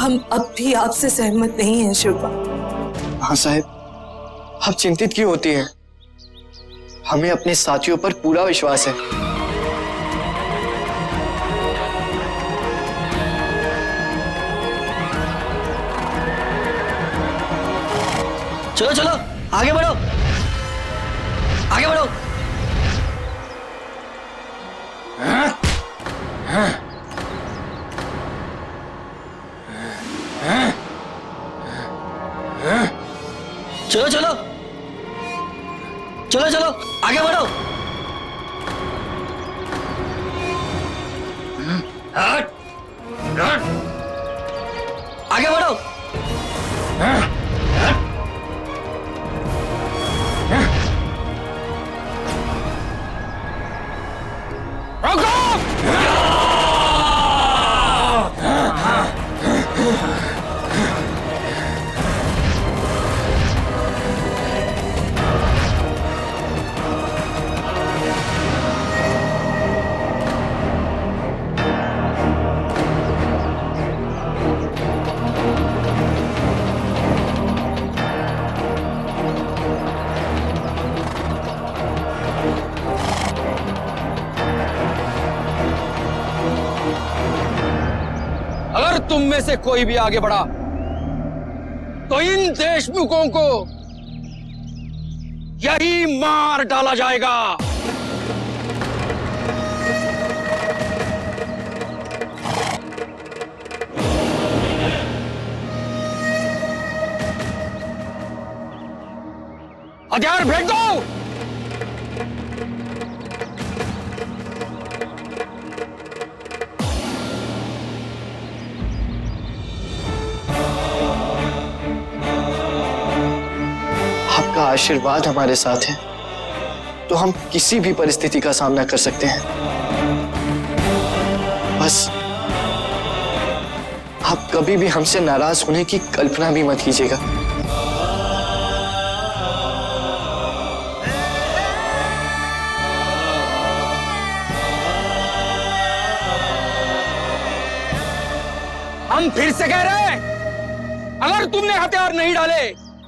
हम अब भी आपसे सहमत नहीं हैं शिल्पा। हाँ साहब, आप चिंतित क्यों होती हैं? हमें अपने साथियों पर पूरा विश्वास है। चलो चलो आगे बढ़ो, आगे बढ़ो। चलो चलो चलो चलो आगे बढ़ो। हट, हट, आगे बढ़ो। अगर तुम में से कोई भी आगे बढ़ा तो इन देशमुखों को यही मार डाला जाएगा। हथियार फेंक दो। आपका आशीर्वाद हमारे साथ है तो हम किसी भी परिस्थिति का सामना कर सकते हैं। बस आप कभी भी हमसे नाराज होने की कल्पना भी मत कीजिएगा। हम फिर से कह रहे हैं, अगर तुमने हथियार नहीं डाले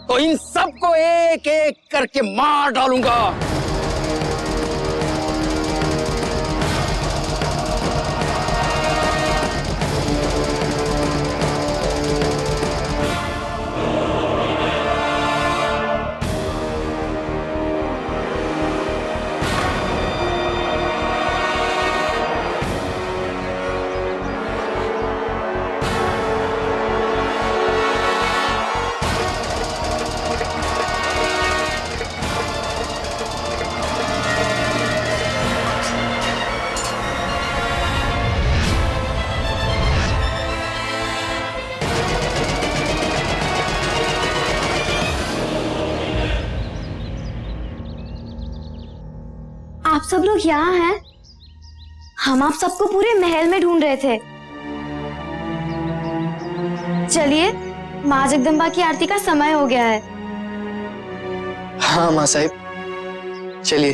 तो इन सबको एक एक करके मार डालूंगा। आप सब लोग यहाँ हैं? हम आप सबको पूरे महल में ढूंढ रहे थे। चलिए, माँ जगदम्बा की आरती का समय हो गया है। हाँ माँ साहिब, चलिए।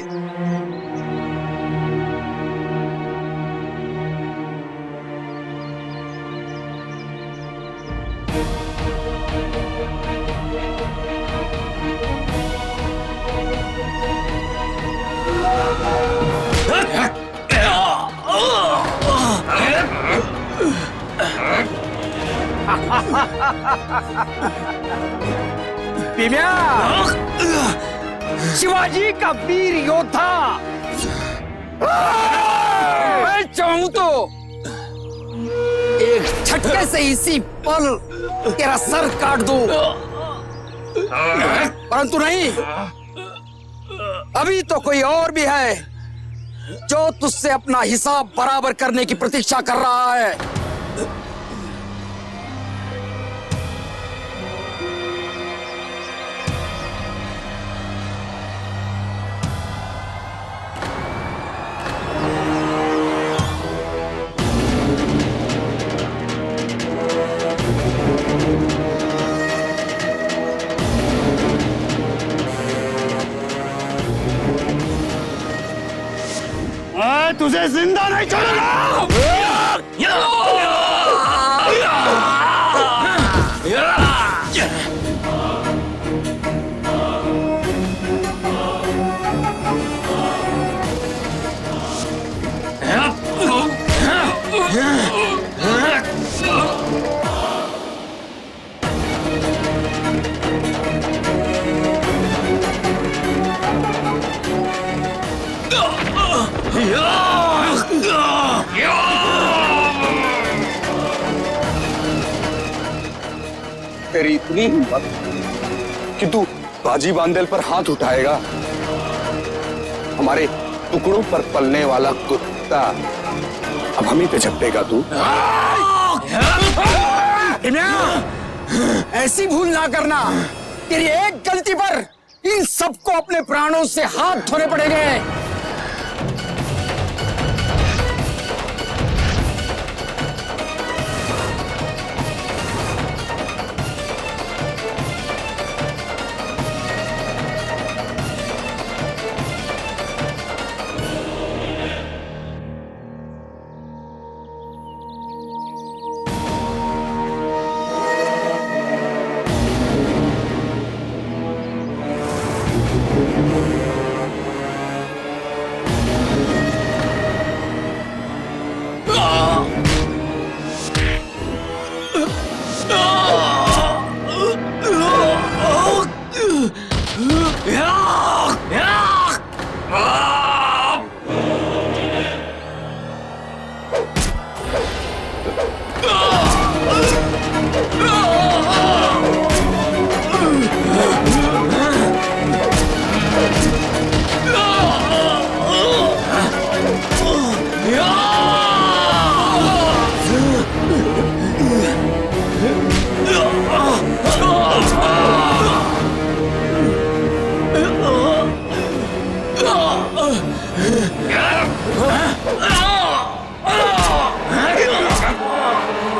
भीम्या, शिवाजी का वीर योद्धा, मैं चाहूं तो एक झटके से इसी पल तेरा सर काट दूं, परंतु नहीं, अभी तो कोई और भी है जो तुझसे अपना हिसाब बराबर करने की प्रतीक्षा कर रहा है। मैं तुझे जिंदा नहीं छोड़ूंगा। तेरी इतनी हिम्मत कि तू बाजी बांदेल पर हाथ उठाएगा? हमारे टुकड़ों पर पलने वाला कुत्ता अब हम ही पे झपटेगा तू? ऐसी भूल ना करना। तेरी एक गलती पर इन सबको अपने प्राणों से हाथ धोने पड़ेंगे।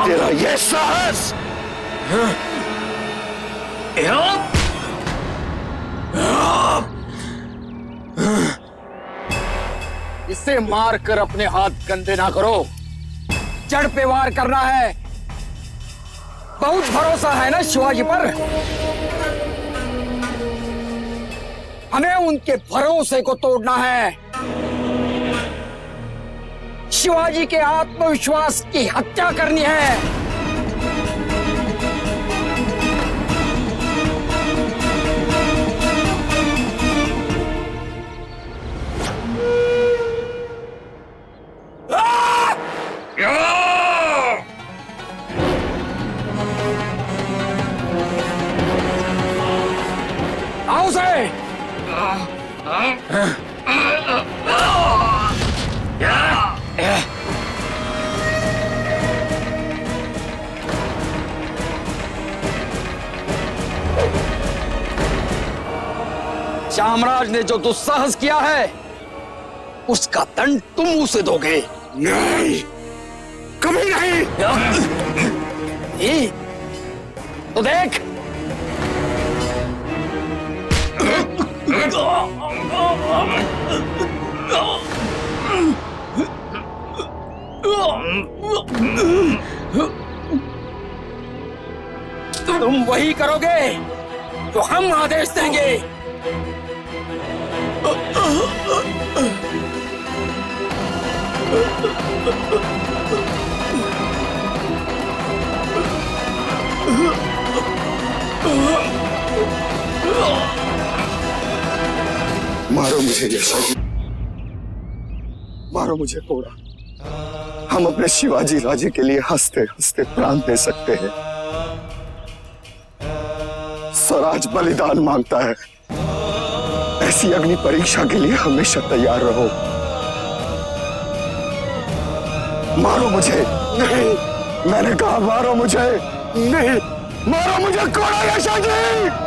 तेरा ये साहस इसे मार कर अपने हाथ गंदे ना करो। जड़ पे वार करना है। बहुत भरोसा है ना शिवाजी पर। हमें उनके भरोसे को तोड़ना है। शिवाजी के आत्मविश्वास की हत्या करनी है। आओ से चामराज ने जो दुस्साहस किया है उसका दंड तुम उसे दोगे। नहीं, कभी नहीं। तो देख, तुम वही करोगे तो हम आदेश देंगे। मारो मुझे यशा जी, मारो मुझे कोड़ा। हम अपने शिवाजी राजे के लिए हंसते हंसते प्राण दे सकते हैं। स्वराज बलिदान मांगता है। ऐसी अग्नि परीक्षा के लिए हमेशा तैयार रहो। मारो मुझे। नहीं, मैंने कहा मारो मुझे। नहीं, मारो मुझे कोड़ा यशा जी।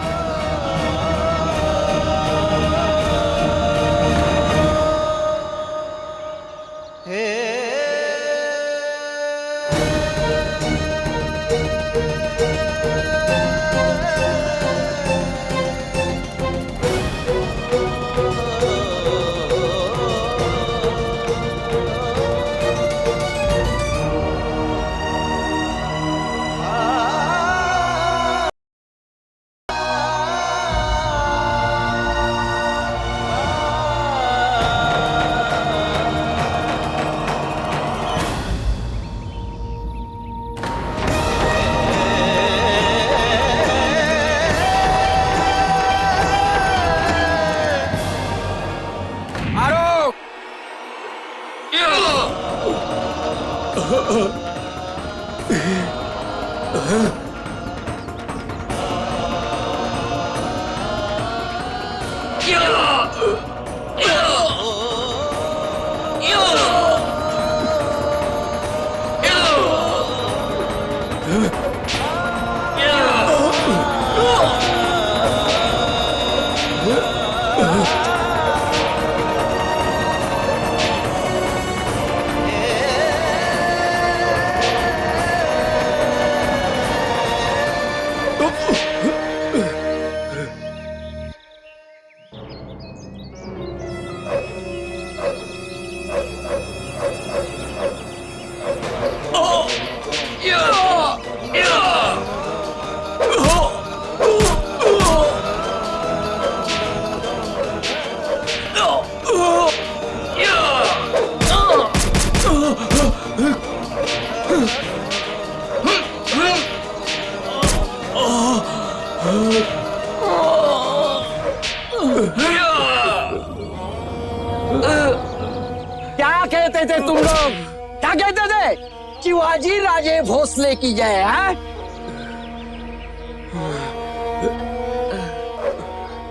क्या कहते थे तुम लोग? क्या कहते थे? शिवाजी राजे भोसले की जय है?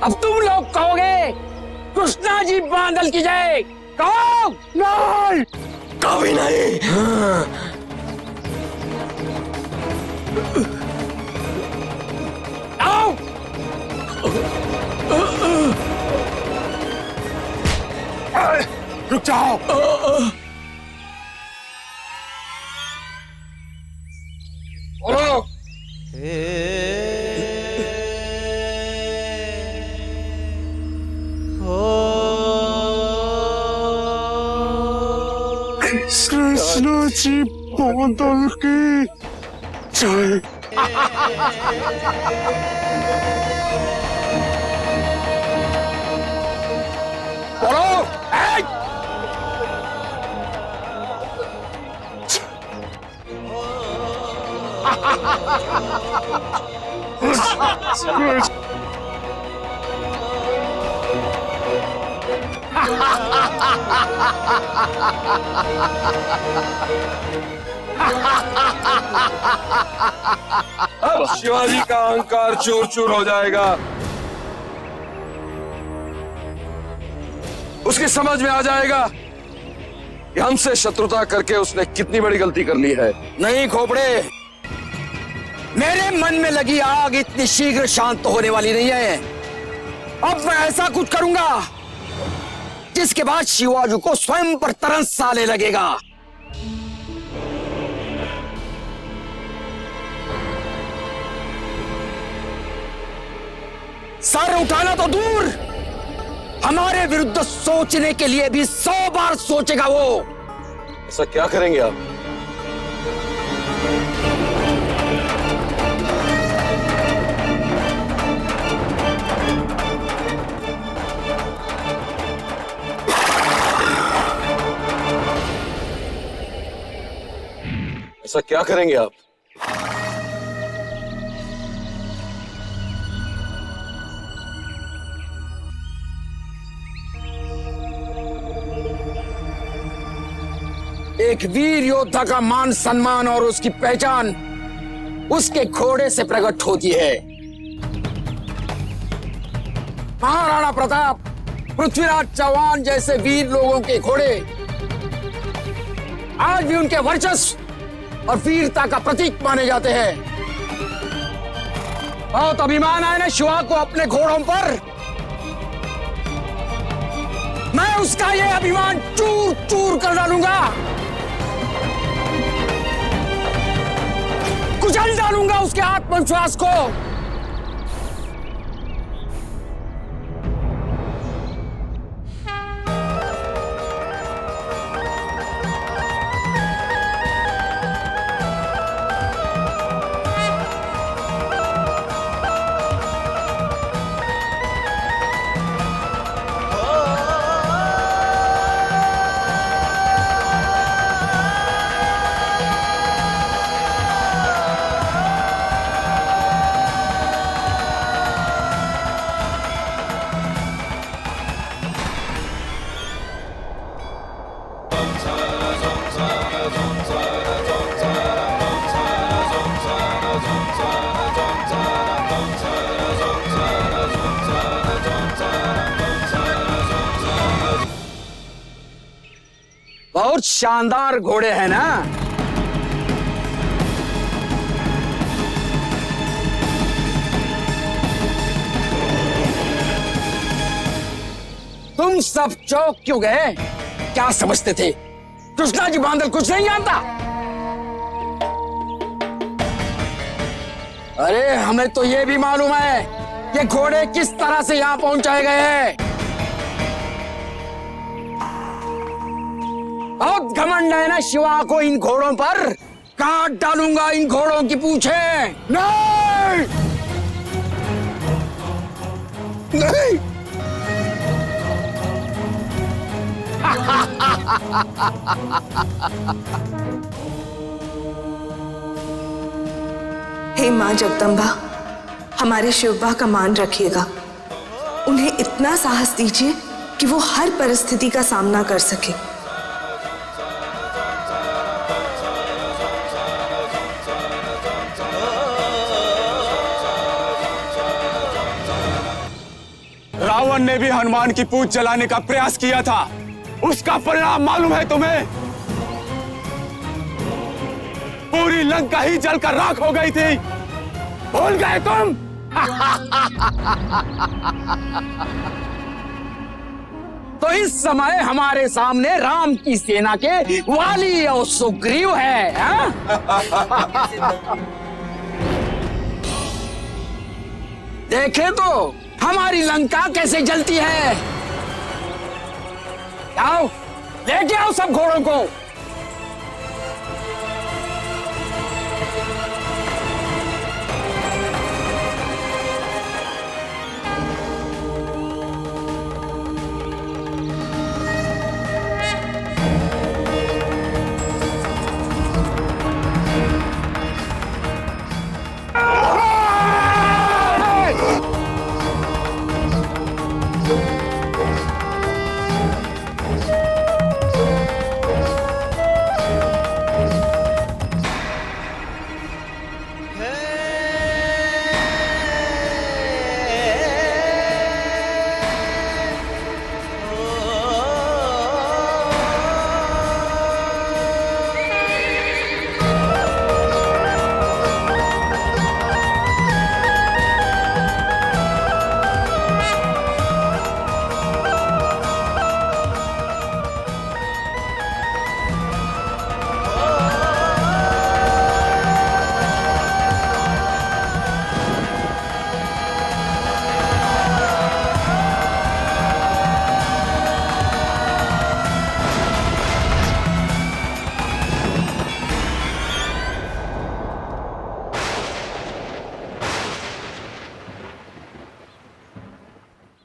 अब तुम लोग कहोगे कृष्णा जी बांदल की जय। कहो। नहीं, कभी नहीं। आओ। रुक जाओ। बोलो। कृष्ण जी बादल की जय। बोलो। अब शिवाजी का अहंकार चूर चूर हो जाएगा। उसकी समझ में आ जाएगा कि हमसे शत्रुता करके उसने कितनी बड़ी गलती कर ली है। नहीं खोपड़े, मेरे मन में लगी आग इतनी शीघ्र शांत होने वाली नहीं है। अब मैं ऐसा कुछ करूंगा जिसके बाद शिवाजी को स्वयं पर तरस आने लगेगा। सर उठाना तो दूर, हमारे विरुद्ध सोचने के लिए भी 100 बार सोचेगा वो। ऐसा क्या करेंगे आप? ऐसा क्या करेंगे आप? एक वीर योद्धा का मान सम्मान और उसकी पहचान उसके घोड़े से प्रकट होती है। महाराणा प्रताप, पृथ्वीराज चौहान जैसे वीर लोगों के घोड़े आज भी उनके वर्चस्व और वीरता का प्रतीक माने जाते हैं। बहुत अभिमान है ना शिवा को अपने घोड़ों पर। मैं उसका ये अभिमान चूर चूर कर डालूंगा, कुचल डालूंगा उसके आत्मविश्वास को। शानदार घोड़े हैं ना? तुम सब चौक क्यों गए? क्या समझते थे कृष्णा जी बांदल कुछ नहीं जानता? अरे हमें तो ये भी मालूम है ये घोड़े किस तरह से यहां पहुंचाए गए हैं। बहुत घमंड है ना शिवा को इन घोड़ों पर। काट डालूंगा इन घोड़ों की पूंछें। नहीं नहीं हे माँ जगदम्बा, हमारे शिवबा का मान रखिएगा। उन्हें इतना साहस दीजिए कि वो हर परिस्थिति का सामना कर सके। रावण ने भी हनुमान की पूंछ जलाने का प्रयास किया था, उसका परिणाम मालूम है तुम्हें? पूरी लंका ही जलकर राख हो गई थी। भूल गए तुम? तो इस समय हमारे सामने राम की सेना के वाली और सुग्रीव है, हाँ? देखे तो हमारी लंका कैसे जलती है। आओ लेके आओ सब घोड़ों को।